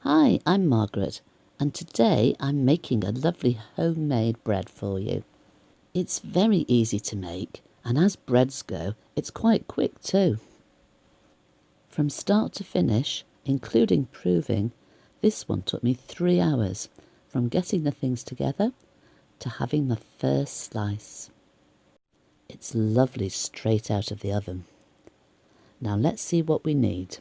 Hi, I'm Margaret, and today I'm making a lovely homemade bread for you. It's very easy to make, and as breads go, it's quite quick too. From start to finish, including proving, this one took me 3 hours, from getting the things together to having the first slice. It's lovely straight out of the oven. Now let's see what we need.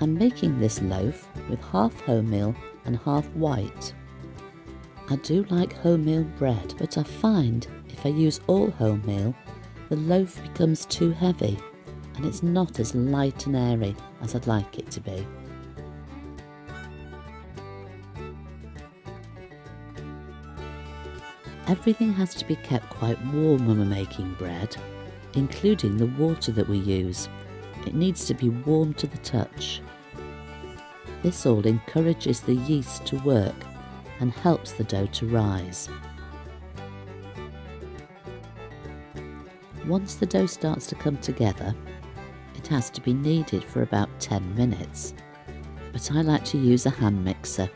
I'm making this loaf with half wholemeal and half white. I do like wholemeal bread, but I find if I use all wholemeal, the loaf becomes too heavy and it's not as light and airy as I'd like it to be. Everything has to be kept quite warm when we're making bread, including the water that we use. It needs to be warm to the touch. This all encourages the yeast to work and helps the dough to rise. Once the dough starts to come together, it has to be kneaded for about 10 minutes, but I like to use a hand mixer.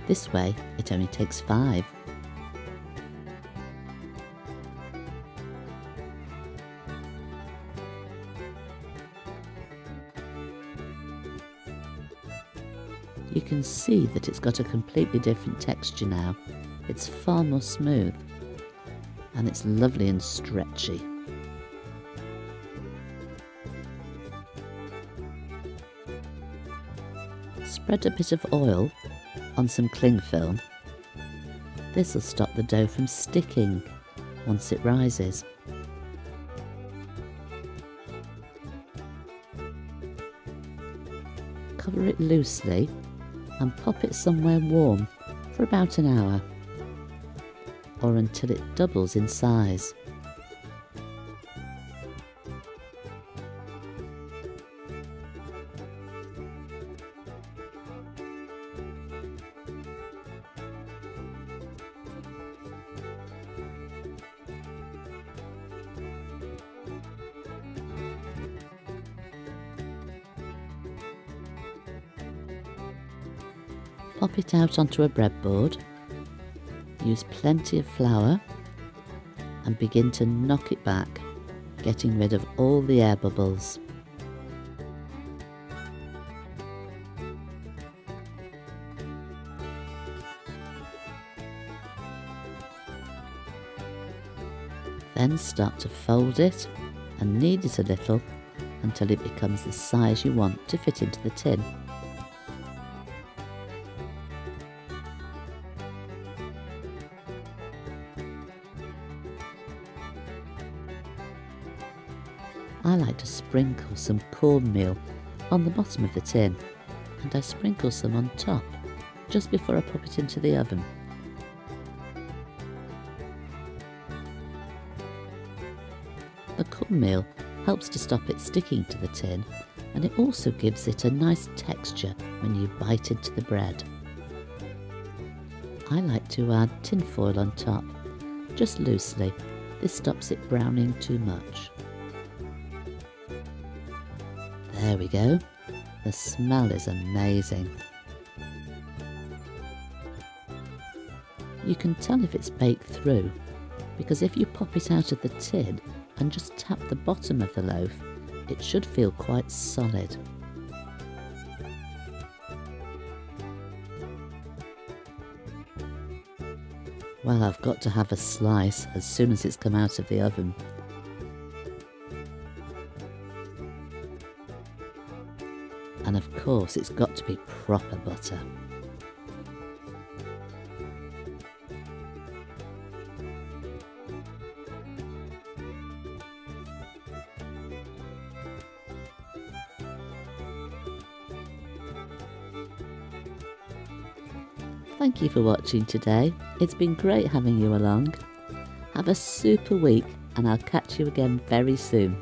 This way it only takes 5. You can see that it's got a completely different texture now. It's far more smooth and it's lovely and stretchy. Spread a bit of oil on some cling film. This will stop the dough from sticking once it rises. Cover it loosely and pop it somewhere warm for about an hour, or until it doubles in size. Pop it out onto a breadboard, use plenty of flour and begin to knock it back, getting rid of all the air bubbles. Then start to fold it and knead it a little until it becomes the size you want to fit into the tin. I like to sprinkle some cornmeal on the bottom of the tin, and I sprinkle some on top just before I pop it into the oven. The cornmeal helps to stop it sticking to the tin, and it also gives it a nice texture when you bite into the bread. I like to add tin foil on top, just loosely. This stops it browning too much. There we go. The smell is amazing. You can tell if it's baked through, because if you pop it out of the tin and just tap the bottom of the loaf, it should feel quite solid. Well, I've got to have a slice as soon as it's come out of the oven. And of course it's got to be proper butter. Thank you for watching today. It's been great having you along. Have a super week and I'll catch you again very soon.